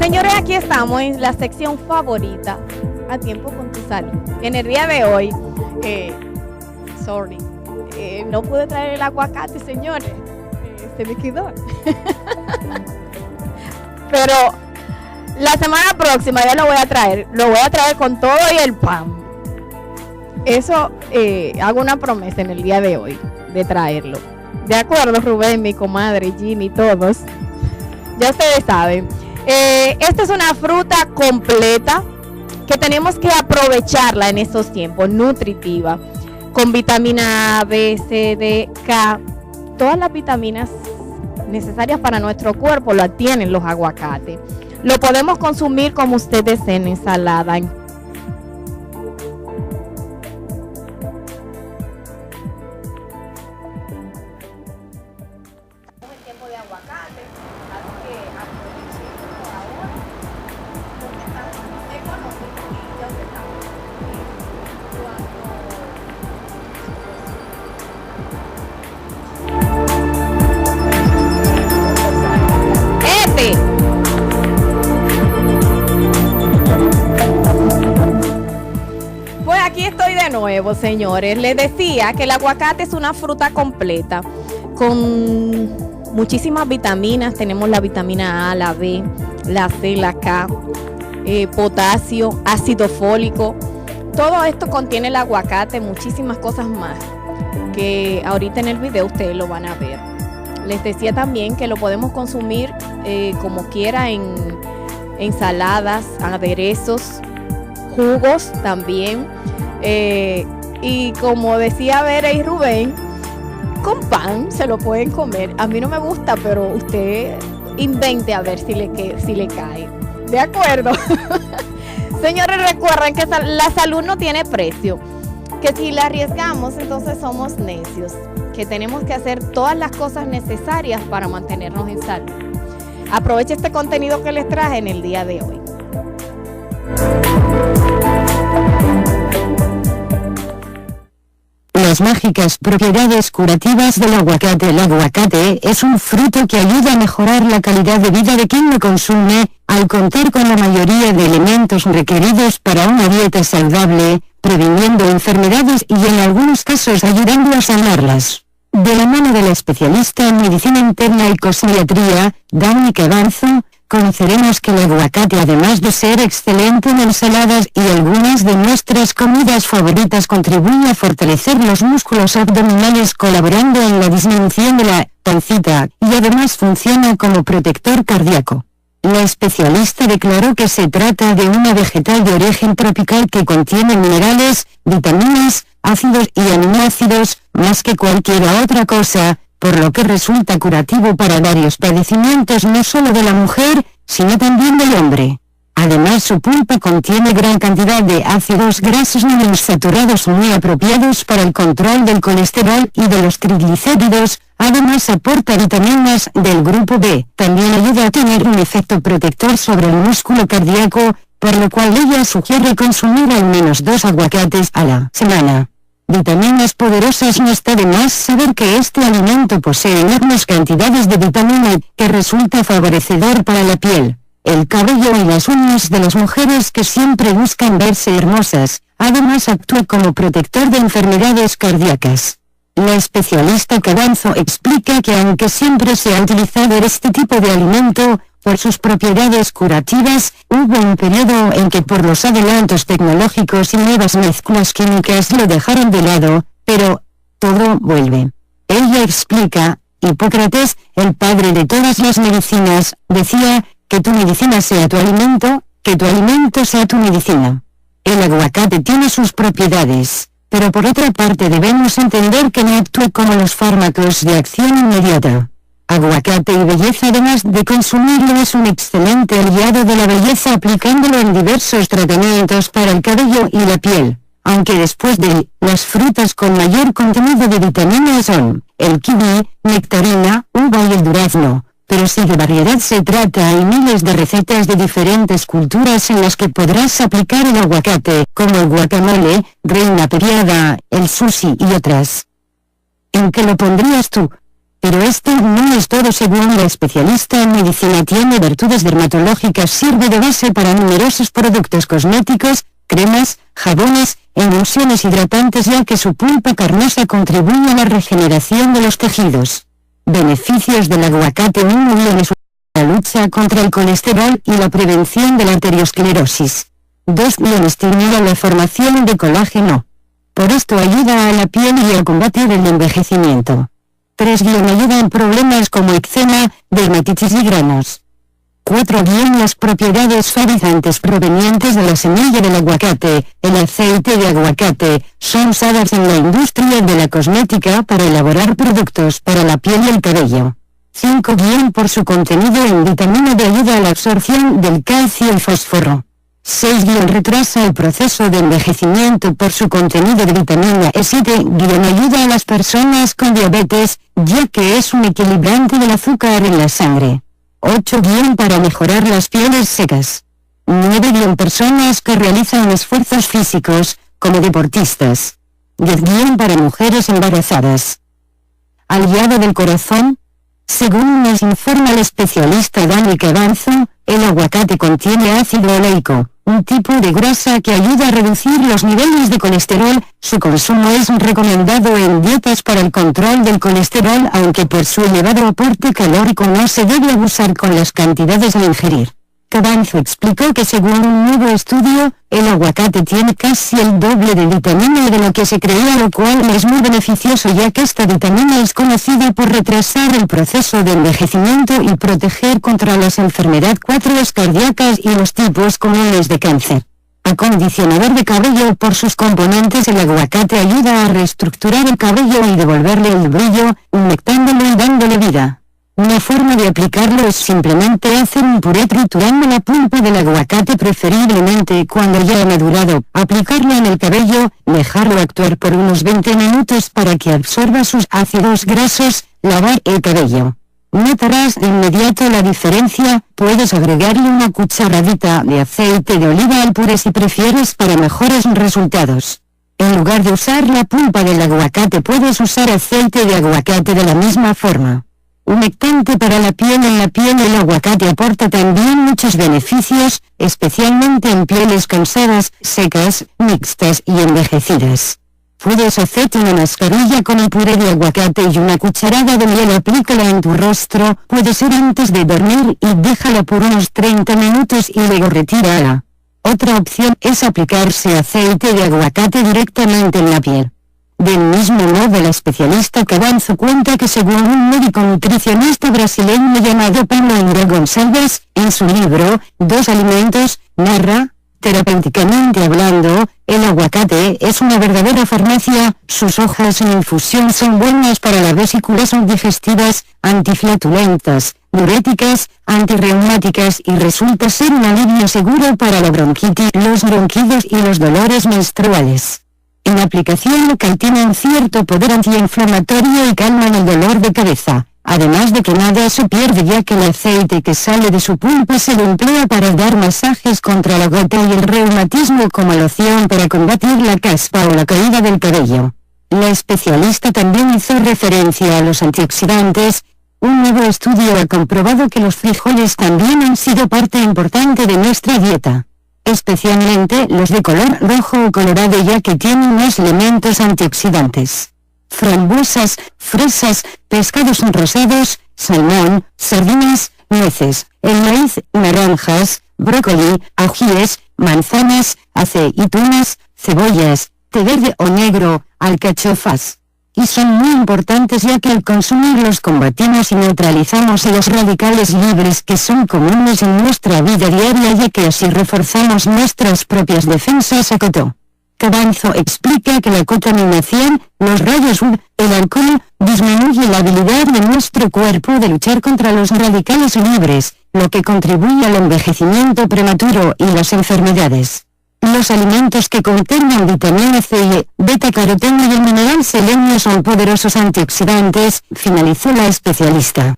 Señores, aquí estamos en la sección favorita, A Tiempo con tu Salud. En el día de hoy, no pude traer el aguacate, señores. Se me quedó. Pero la semana próxima ya lo voy a traer. Lo voy a traer con todo y el pan. Eso, hago una promesa en el día de hoy, de traerlo. De acuerdo, Rubén, mi comadre, Jimmy, todos. Ya ustedes saben. Esta es una fruta completa que tenemos que aprovecharla en estos tiempos, nutritiva, con vitamina A, B, C, D, K. Todas las vitaminas necesarias para nuestro cuerpo las tienen los aguacates. Lo podemos consumir como usted desee en ensalada, en tiempo de aguacate, así que aprovechemos ahora porque estamos económicos y ya usted sabe Pues aquí estoy de nuevo, señores. Les decía que el aguacate es una fruta completa con muchísimas vitaminas. Tenemos la vitamina A, la B, la C, la K, potasio, ácido fólico. Todo esto contiene el aguacate, muchísimas cosas más que ahorita en el video ustedes lo van a ver. Les decía también que lo podemos consumir como quiera en ensaladas, aderezos, jugos también. Y como decía Vera y Rubén, con pan se lo pueden comer. A mí no me gusta, pero usted invente a ver si le cae. ¿De acuerdo? Señores, recuerden que la salud no tiene precio. Que si la arriesgamos, entonces somos necios. Que tenemos que hacer todas las cosas necesarias para mantenernos en salud. Aproveche este contenido que les traje en el día de hoy. Las mágicas propiedades curativas del aguacate. El aguacate es un fruto que ayuda a mejorar la calidad de vida de quien lo consume, al contar con la mayoría de elementos requeridos para una dieta saludable, previniendo enfermedades y en algunos casos ayudando a sanarlas. De la mano de la especialista en medicina interna y cosmiatría, Dani Cabanzo, conoceremos que el aguacate, además de ser excelente en ensaladas y algunas de nuestras comidas favoritas, contribuye a fortalecer los músculos abdominales colaborando en la disminución de la pancita, y además funciona como protector cardíaco. La especialista declaró que se trata de una vegetal de origen tropical que contiene minerales, vitaminas, ácidos y aminoácidos, más que cualquier otra cosa, por lo que resulta curativo para varios padecimientos no solo de la mujer, sino también del hombre. Además, su pulpa contiene gran cantidad de ácidos grasos monoinsaturados muy apropiados para el control del colesterol y de los triglicéridos. Además, aporta vitaminas del grupo B. También ayuda a tener un efecto protector sobre el músculo cardíaco, por lo cual ella sugiere consumir al menos 2 aguacates a la semana. Vitaminas poderosas. No está de más saber que este alimento posee enormes cantidades de vitamina E, que resulta favorecedor para la piel, el cabello y las uñas de las mujeres que siempre buscan verse hermosas. Además, actúa como protector de enfermedades cardíacas. La especialista Cabanzo explica que aunque siempre se ha utilizado este tipo de alimento por sus propiedades curativas, hubo un periodo en que por los adelantos tecnológicos y nuevas mezclas químicas lo dejaron de lado, pero todo vuelve. Ella explica, Hipócrates, el padre de todas las medicinas, decía, que tu medicina sea tu alimento, que tu alimento sea tu medicina. El aguacate tiene sus propiedades, pero por otra parte debemos entender que no actúa como los fármacos de acción inmediata. Aguacate y belleza. Además de consumirlo, es un excelente aliado de la belleza aplicándolo en diversos tratamientos para el cabello y la piel. Aunque después de las frutas con mayor contenido de vitaminas son el kiwi, nectarina, uva y el durazno. Pero si de variedad se trata, hay miles de recetas de diferentes culturas en las que podrás aplicar el aguacate, como el guacamole, reina pepiada, el sushi y otras. ¿En qué lo pondrías tú? Pero esto no es todo. Según la especialista en medicina, tiene virtudes dermatológicas, sirve de base para numerosos productos cosméticos, cremas, jabones, emulsiones hidratantes, ya que su pulpa carnosa contribuye a la regeneración de los tejidos. Beneficios del aguacate: 1 millones. La lucha contra el colesterol y la prevención de la arteriosclerosis. 2 millones. Estimula la formación de colágeno. Por esto ayuda a la piel y a combatir el envejecimiento. 3 ayuda en problemas como eczema, dermatitis y granos. 4 las propiedades suavizantes provenientes de la semilla del aguacate. El aceite de aguacate son usadas en la industria de la cosmética para elaborar productos para la piel y el cabello. 5 por su contenido en vitamina D, ayuda a la absorción del calcio y fósforo. 6 retrasa el proceso de envejecimiento por su contenido de vitamina E. 7 ayuda a las personas con diabetes, ya que es un equilibrante del azúcar en la sangre. 8 para mejorar las pieles secas. 9 personas que realizan esfuerzos físicos, como deportistas. 10 para mujeres embarazadas. Aliado del corazón. Según nos informa el especialista Dani Cabanzo, el aguacate contiene ácido oleico, un tipo de grasa que ayuda a reducir los niveles de colesterol. Su consumo es recomendado en dietas para el control del colesterol, aunque por su elevado aporte calórico no se debe abusar con las cantidades a ingerir. Cabanzo explicó que según un nuevo estudio, el aguacate tiene casi el doble de vitamina E de lo que se creía, lo cual es muy beneficioso, ya que esta vitamina es conocida por retrasar el proceso de envejecimiento y proteger contra las enfermedades cardíacas y los tipos comunes de cáncer. Acondicionador de cabello: por sus componentes, el aguacate ayuda a reestructurar el cabello y devolverle el brillo, humectándolo y dándole vida. Una forma de aplicarlo es simplemente hacer un puré triturando la pulpa del aguacate, preferiblemente cuando ya ha madurado, aplicarlo en el cabello, dejarlo actuar por unos 20 minutos para que absorba sus ácidos grasos, lavar el cabello. Notarás de inmediato la diferencia. Puedes agregarle una cucharadita de aceite de oliva al puré si prefieres para mejores resultados. En lugar de usar la pulpa del aguacate, puedes usar aceite de aguacate de la misma forma. Humectante para la piel: en la piel el aguacate aporta también muchos beneficios, especialmente en pieles cansadas, secas, mixtas y envejecidas. Puedes hacerte una mascarilla con el puré de aguacate y una cucharada de miel. Aplícala en tu rostro, puede ser antes de dormir, y déjala por unos 30 minutos y luego retírala. Otra opción es aplicarse aceite de aguacate directamente en la piel. Del mismo modo, el especialista Cabanzo cuenta que según un médico nutricionista brasileño llamado Pablo André Gonçalves, en su libro, Dos alimentos, narra: terapéuticamente hablando, el aguacate es una verdadera farmacia. Sus hojas en infusión son buenas para las vesículas digestivas, antiflatulentas, diuréticas, antirreumáticas, y resulta ser un alivio seguro para la bronquitis, los bronquidos y los dolores menstruales. En aplicación local tienen cierto poder antiinflamatorio y calman el dolor de cabeza, además de que nada se pierde, ya que el aceite que sale de su pulpa se lo emplea para dar masajes contra la gota y el reumatismo como loción para combatir la caspa o la caída del cabello. La especialista también hizo referencia a los antioxidantes. Un nuevo estudio ha comprobado que los frijoles también han sido parte importante de nuestra dieta, especialmente los de color rojo o colorado, ya que tienen más elementos antioxidantes. Frambuesas, fresas, pescados rosados, salmón, sardinas, nueces, el maíz, naranjas, brócoli, ajíes, manzanas, aceitunas, cebollas, té verde o negro, alcachofas. Y son muy importantes, ya que al consumirlos combatimos y neutralizamos los radicales libres que son comunes en nuestra vida diaria, ya que así reforzamos nuestras propias defensas, acotó. Cabanzo explica que la contaminación, los rayos UV, el alcohol, disminuye la habilidad de nuestro cuerpo de luchar contra los radicales libres, lo que contribuye al envejecimiento prematuro y las enfermedades. Los alimentos que contengan vitamina C y E, beta-caroteno y el mineral selenio son poderosos antioxidantes, finalizó la especialista.